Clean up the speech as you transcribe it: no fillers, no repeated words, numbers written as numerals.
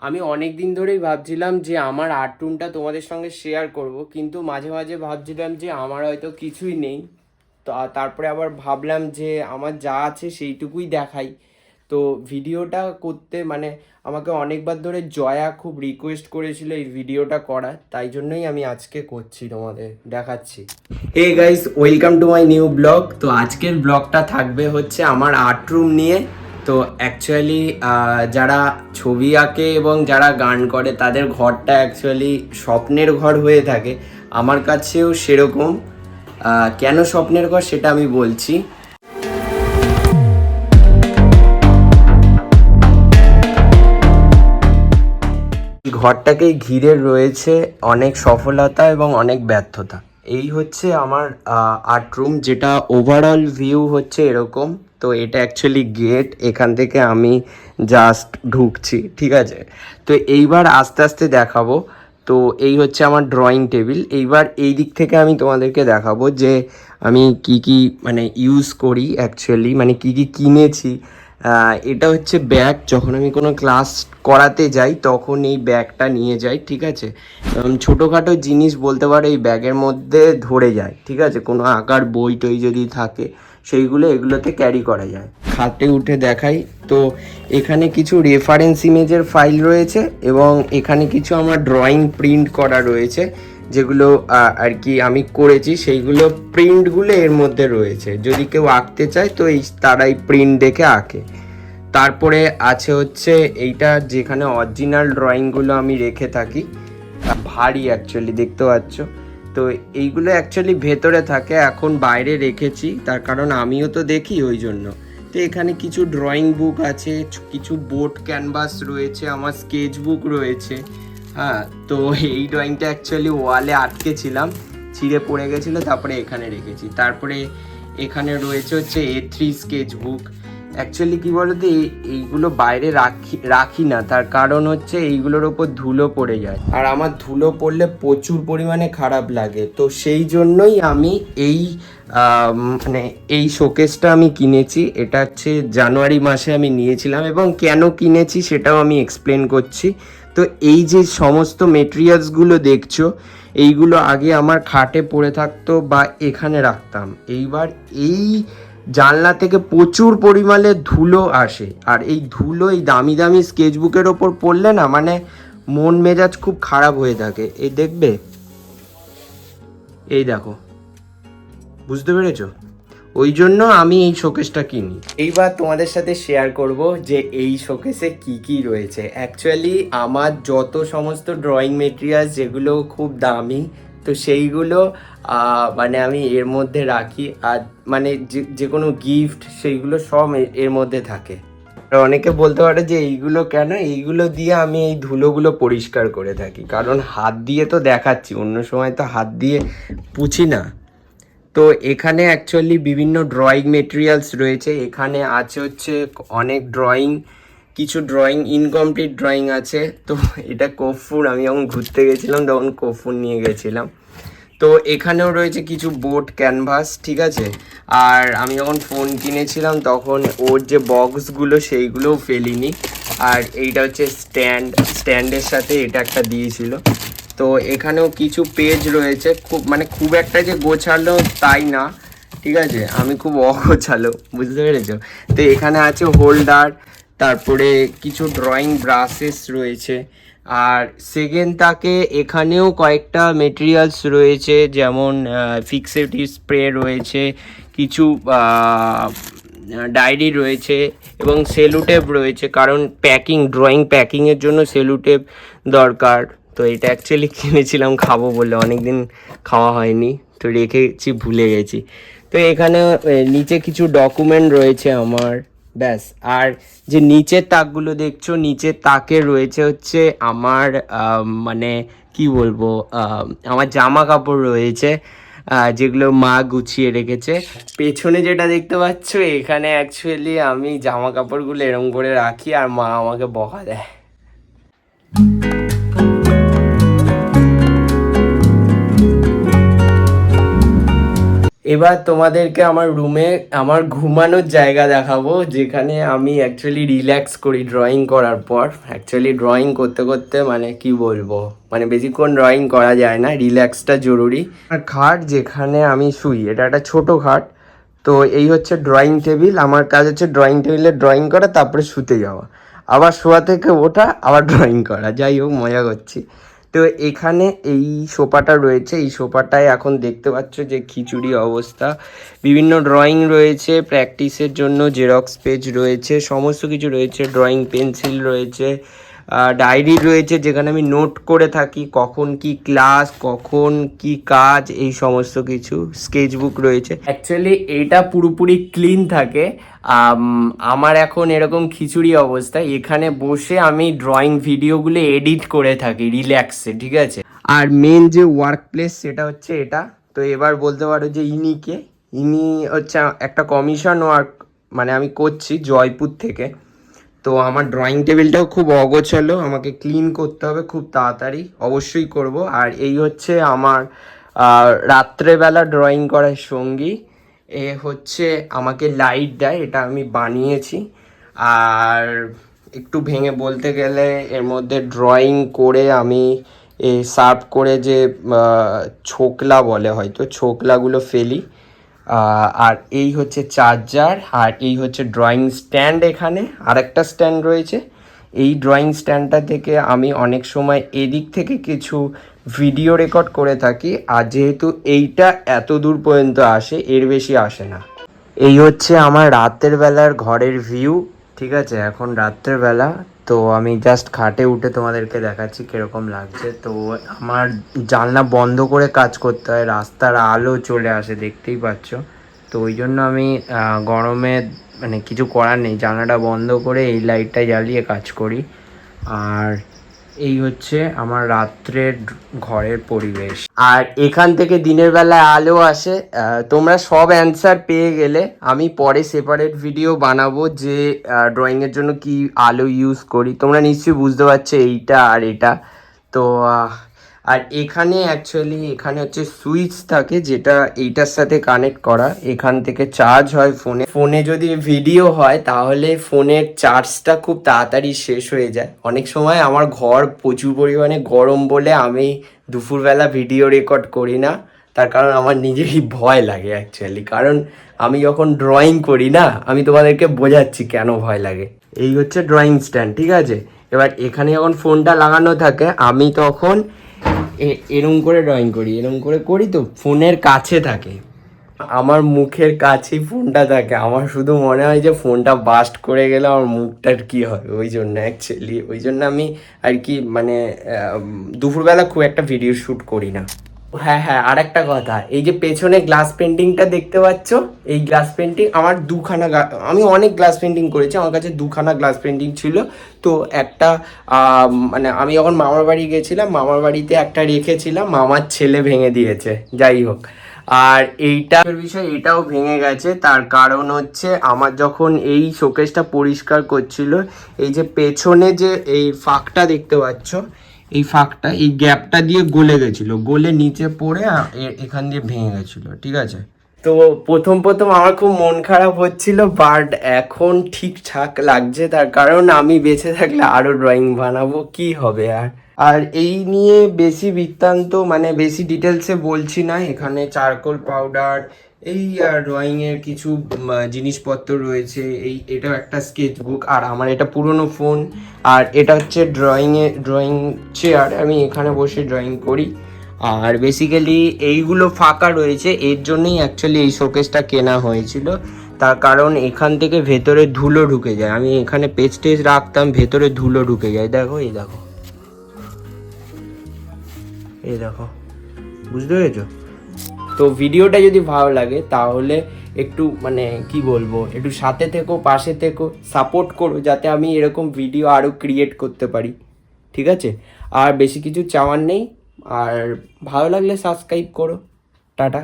আমি অনেক দিন ধরেই ভাবছিলাম যে আমার আর্ট রুমটা তোমাদের সঙ্গে শেয়ার করব, কিন্তু মাঝে মাঝে ভাবছিলাম যে আমার হয়তো কিছুই নেই। তো তারপরে আবার ভাবলাম যে আমার যা আছে সেইটুকুই দেখাই। তো ভিডিওটা করতে মানে আমাকে অনেকবার ধরে জয়া খুব রিকোয়েস্ট করেছিল এই ভিডিওটা করার, তাই জন্যই আমি আজকে করছি, তোমাদের দেখাচ্ছি। Hey guys, welcome to my new blog. তো আজকের ব্লগটা থাকবে হচ্ছে আমার আর্ট রুম নিয়ে। তো অ্যাকচুয়ালি যারা ছবি আঁকে এবং যারা গান করে তাদের ঘরটা অ্যাকচুয়ালি স্বপ্নের ঘর হয়ে থাকে। আমার কাছেও সেরকম। কেন স্বপ্নের ঘর সেটা আমি বলছি। ঘরটাকে ঘিরে রয়েছে অনেক সফলতা এবং অনেক ব্যর্থতা। এই হচ্ছে আমার আর্ট রুম, যেটা ওভারঅল ভিউ হচ্ছে এরকম। তো এটা অ্যাকচুয়ালি গেট, এখান থেকে আমি জাস্ট ঢুকছি, ঠিক আছে। তো এইবার আস্তে আস্তে দেখাবো। তো এই হচ্ছে আমার ড্রয়িং টেবিল। এইবার এই দিক থেকে আমি তোমাদেরকে দেখাবো যে আমি কি কি মানে ইউজ করি অ্যাকচুয়ালি, মানে কি কি কিনেছি। এটা হচ্ছে ব্যাগ, যখন আমি কোনো ক্লাস করাতে যাই তখন এই ব্যাগটা নিয়ে যাই, ঠিক আছে। ছোটোখাটো জিনিস বলতে পারো এই ব্যাগের মধ্যে ধরে যায়, ঠিক আছে। কোনো আঁকার বই টই যদি থাকে সেইগুলো এগুলোতে ক্যারি করা যায়। খাটে উঠে দেখাই। তো এখানে কিছু রেফারেন্স ইমেজের ফাইল রয়েছে এবং এখানে কিছু আমার ড্রয়িং প্রিন্ট করা রয়েছে, যেগুলো আর কি আমি করেছি, সেইগুলো প্রিন্টগুলো এর মধ্যে রয়েছে। যদি কেউ আঁকতে চায় তো এই তারাই প্রিন্ট দেখে আঁকে। তারপরে আছে হচ্ছে এইটা, যেখানে অরিজিনাল ড্রয়িংগুলো আমি রেখে থাকি। ভারী অ্যাকচুয়ালি, দেখতে পাচ্ছ। তো এইগুলো অ্যাকচুয়ালি ভেতরে থাকে, এখন বাইরে রেখেছি, তার কারণ আমিও তো দেখি ওই জন্য। তো এখানে কিছু ড্রয়িং বুক আছে, কিছু বোর্ড ক্যানভাস রয়েছে, আমার স্কেচ বুক রয়েছে। হ্যাঁ, তো এই ড্রয়িংটা অ্যাকচুয়ালি ওয়ালে আটকেছিলাম, ছিঁড়ে পড়ে গেছিলো, তারপরে এখানে রেখেছি। তারপরে এখানে রয়েছে হচ্ছে A3 স্কেচ বুক। অ্যাকচুয়ালি কী বলতো, এইগুলো বাইরে রাখি না, তার কারণ হচ্ছে এইগুলোর ওপর ধুলো পড়ে যায়, আর আমার ধুলো পড়লে প্রচুর পরিমাণে খারাপ লাগে। তো সেই জন্যই আমি এই মানে এই শোকেসটা আমি কিনেছি। এটা হচ্ছে জানুয়ারি মাসে আমি নিয়েছিলাম, এবং কেন কিনেছি সেটাও আমি এক্সপ্লেন করছি। তো এই যে সমস্ত মেটেরিয়ালসগুলো দেখছো, এইগুলো আগে আমার খাটে পড়ে থাকতো বা এখানে রাখতাম। এইবার এই জানলা থেকে প্রচুর পরিমাণে ধুলো আসে, আর এই ধুলো এই দামি দামি স্কেচবুকের ওপর পড়লে না, মানে মন মেজাজ খুব খারাপ হয়ে থাকে। এই দেখবে, এই দেখো, বুঝতে পেরেছো? ওই জন্য আমি এই শোকেসটা কিনি। এইবার তোমাদের সাথে শেয়ার করব যে এই শোকেসে কি কি রয়েছে। অ্যাকচুয়ালি আমার যত সমস্ত ড্রয়িং মেটেরিয়ালস যেগুলো খুব দামি, তো সেইগুলো মানে আমি এর মধ্যে রাখি। আর মানে যে কোনো গিফট সেইগুলো সব এর মধ্যে থাকে। আর অনেকে বলতে পারে যে এইগুলো কেন, এইগুলো দিয়ে আমি এই ধুলোগুলো পরিষ্কার করে থাকি, কারণ হাত দিয়ে তো দেখাচ্ছি, অন্য সময় তো হাত দিয়ে পুছি না। তো এখানে অ্যাকচুয়ালি বিভিন্ন ড্রয়িং মেটেরিয়ালস রয়েছে। এখানে আছে হচ্ছে অনেক ড্রয়িং, কিছু ড্রয়িং ইনকমপ্লিট ড্রয়িং আছে। তো এটা কর্ফুর, আমি যখন ঘুরতে গেছিলাম তখন কর্ফুর নিয়ে গেছিলাম। তো এখানেও রয়েছে কিছু বোর্ড ক্যানভাস, ঠিক আছে। আর আমি যখন ফোন কিনেছিলাম তখন ওর যে বক্সগুলো সেইগুলোও ফেলিনি। আর এইটা হচ্ছে স্ট্যান্ডের সাথে এটা একটা দিয়েছিল। তো এখানেও কিছু পেজ রয়েছে, খুব একটা যে গোছালো তাই না, ঠিক আছে। আমি খুব অগোছালো, বুঝতে পেরেছো? তো এখানে আছে হোল্ডার, তারপরে কিছু ড্রয়িং ব্রাশেস রয়েছে। আর সেকেন্ড তাকে এখানেও কয়েকটা মেটেরিয়ালস রয়েছে, যেমন ফিক্সেটিভ স্প্রে রয়েছে, কিছু ডায়েরি রয়েছে এবং সেলুটেপ রয়েছে, কারণ ড্রয়িং প্যাকিংয়ের জন্য সেলুটেপ দরকার। তো এটা অ্যাকচুয়ালি কিনেছিলাম খাবো বলে, অনেক দিন খাওয়া হয়নি, তো রেখেছি, ভুলে গেছি। তো এখানে নিচে কিছু ডকুমেন্ট রয়েছে আমার, ব্যাস। আর যে নিচের তাকগুলো দেখছো, নিচের তাকে রয়েছে হচ্ছে আমার মানে কি বলবো, আমার জামা কাপড় রয়েছে, যেগুলো মা গুছিয়ে রেখেছে। পেছনে যেটা দেখতে পাচ্ছ, এখানে অ্যাকচুয়ালি আমি জামা কাপড়গুলো এরম করে রাখি আর মা আমাকে বকা দেয়। এবার তোমাদেরকে আমার রুমে আমার ঘুমানোর জায়গা দেখাবো, যেখানে আমি অ্যাকচুয়ালি রিল্যাক্স করি ড্রয়িং করার পর। অ্যাকচুয়ালি ড্রয়িং করতে করতে মানে কি বলবো, মানে বেশিক্ষণ ড্রয়িং করা যায় না, রিল্যাক্সটা জরুরি। আর খাট যেখানে আমি শুই, এটা একটা ছোটো খাট। তো এই হচ্ছে ড্রয়িং টেবিল। আমার কাজ হচ্ছে ড্রয়িং টেবিলে ড্রয়িং করা, তারপরে শুতে যাওয়া, আবার শোয়া থেকে ওঠা, আবার ড্রয়িং করা। যাই হোক, মজা করছি। তো এখানে এই সোফাটা রয়েছে, এই সোফাটায় এখন দেখতে পাচ্ছ যে খিচুড়ি অবস্থা। বিভিন্ন ড্রয়িং রয়েছে, প্র্যাকটিসের জন্য জেরক্স পেজ রয়েছে, সমস্ত কিছু রয়েছে, ড্রয়িং পেন্সিল রয়েছে, ডায়েরি রয়েছে যেখানে আমি নোট করে থাকি কখন কি ক্লাস, কখন কি কাজ, এই সমস্ত কিছু। স্কেচবুক রয়েছে। অ্যাকচুয়ালি এটা পুরোপুরি ক্লিন থাকে। আমার এখন এরকম খিচুড়ি অবস্থা, এখানে বসে আমি ড্রয়িং ভিডিওগুলো এডিট করে থাকি রিল্যাক্সে, ঠিক আছে। আর মেন যে ওয়ার্ক প্লেস সেটা হচ্ছে এটা। তো এবার বলতে পারো যে ইনি হচ্ছে একটা কমিশন ওয়ার্ক, মানে আমি করছি জয়পুর থেকে। তো আমার ড্রয়িং টেবিলটাও খুব অগোছালো, আমাকে ক্লিন করতে হবে খুব তাড়াতাড়ি, অবশ্যই করব। আর এই হচ্ছে আমার রাত্রেবেলা ড্রয়িং করার সঙ্গী। এ হচ্ছে আমাকে লাইট দেয়, এটা আমি বানিয়েছি। আর একটু ভেঙে বলতে গেলে এর মধ্যে ড্রয়িং করে আমি সার্ভ করে যে ছোকলা বলে, হয়তো ছোকলাগুলো ফেলি। আর এই হচ্ছে চার্জার, আর এই হচ্ছে ড্রয়িং স্ট্যান্ড। এখানে আরেকটা স্ট্যান্ড রয়েছে। এই ড্রয়িং স্ট্যান্ডটা থেকে আমি অনেক সময় এদিক থেকে কিছু ভিডিও রেকর্ড করে থাকি। আর যেহেতু এইটা এত দূর পর্যন্ত আসে, এর বেশি আসে না। এই হচ্ছে আমার রাতের বেলার ঘরের ভিউ, ঠিক আছে। এখন রাত্রের বেলা, তো আমি জাস্ট খাটে উঠে তোমাদেরকে দেখাচ্ছি কীরকম লাগছে। তো আমার জানলা বন্ধ করে কাজ করতে হয়, রাস্তার আলো চলে আসে, দেখতেই পাচ্ছ। তো ওই জন্য আমি গরমে মানে কিছু করার নেই, জানলাটা বন্ধ করে এই লাইটটা জ্বালিয়ে কাজ করি। আর এই হচ্ছে আমার রাত্রের ঘরের পরিবেশ। আর এখান থেকে দিনের বেলায় আলো আসে। তোমরা সব অ্যান্সার পেয়ে গেলে আমি পরে সেপারেট ভিডিও বানাবো যে ড্রয়িংয়ের জন্য কি আলো ইউজ করি। তোমরা নিশ্চয়ই বুঝতে পারছো এইটা আর এটা। তো আর এখানে অ্যাকচুয়ালি এখানে হচ্ছে সুইচ থাকে, যেটা এইটার সাথে কানেক্ট করা। এখান থেকে চার্জ হয় ফোনে যদি ভিডিও হয় তাহলে ফোনের চার্জটা খুব তাড়াতাড়ি শেষ হয়ে যায়। অনেক সময় আমার ঘর প্রচুর পরিমাণে গরম বলে আমি দুপুরবেলা ভিডিও রেকর্ড করি না। তার কারণ আমার নিজেরই ভয় লাগে অ্যাকচুয়ালি, কারণ আমি যখন ড্রয়িং করি না, আমি তোমাদেরকে বোঝাচ্ছি কেন ভয় লাগে। এই হচ্ছে ড্রয়িং স্ট্যান্ড, ঠিক আছে। এবার এখানে যখন ফোনটা লাগানো থাকে, আমি তখন এরম করে ড্রয়িং করি, এরম করে করি, তো ফোনের কাছে থাকে, আমার মুখের কাছেই ফোনটা থাকে। আমার শুধু মনে হয় যে ফোনটা বাস্ট করে গেলে আমার মুখটার কী হবে, ওই জন্য অ্যাকচুয়ালি ওই জন্য আমি আর কি মানে দুপুরবেলা খুব একটা ভিডিও শ্যুট করি না। হ্যাঁ হ্যাঁ, আর একটা কথা, এই যে পেছনে গ্লাস পেন্টিংটা দেখতে পাচ্ছ, এই গ্লাস পেন্টিং আমার আমি অনেক গ্লাস পেন্টিং করেছি, আমার কাছে দুখানা গ্লাস পেন্টিং ছিল। তো একটা মানে আমি যখন মামার বাড়ি গেছিলাম, মামার বাড়িতে একটা রেখেছিলাম, মামার ছেলে ভেঙে দিয়েছে। যাই হোক, আর এইটার বিষয়, এটাও ভেঙে গেছে। তার কারণ হচ্ছে আমার যখন এই শোকেসটা পরিষ্কার করছিল, এই যে পেছনে যে এই ফাঁকটা দেখতে পাচ্ছ, এই ফাঁকটা, এই গ্যাপটা দিয়ে গলে গেছিলো, গলে নিচে পড়ে এখান দিয়ে ভেঙে গেছিলো, ঠিক আছে। তো প্রথম আমার খুব মন খারাপ হচ্ছিল, বাট এখন ঠিকঠাক লাগছে। তার কারণ আমি বেঁচে থাকলে আরও ড্রয়িং বানাবো, কি হবে আর। আর এই নিয়ে বেশি বৃত্তান্ত মানে বেশি ডিটেলসে বলছি না। এখানে চারকোল পাউডার, এই ড্রয়িংয়ের কিছু জিনিসপত্র রয়েছে। এটাও একটা স্কেচ বুক, আর আমার এটা পুরনো ফোন। আর এটা হচ্ছে ড্রয়িং চেয়ার, আমি এখানে বসে ড্রয়িং করি। আর বেসিক্যালি এইগুলো ফাঁকা রয়েছে, এর জন্যই অ্যাকচুয়ালি এই শোকেসটা কেনা হয়েছিল। তার কারণ এখান থেকে ভেতরে ধুলো ঢুকে যায়, আমি এখানে পেজ টেজ রাখতাম, ভেতরে ধুলো ঢুকে যায়। দেখো, এই দেখো, এই দেখো, বুঝতে পেরেছো? তো ভিডিওটা যদি ভালো লাগে তাহলে একটু মানে কি বলবো, একটু সাথে থেকো, পাশে থেকো, সাপোর্ট করো, যাতে আমি এরকম ভিডিও আরও ক্রিয়েট করতে পারি, ঠিক আছে। আর বেশি কিছু চাওয়ার নেই। আর ভালো লাগলে সাবস্ক্রাইব করো। টাটা।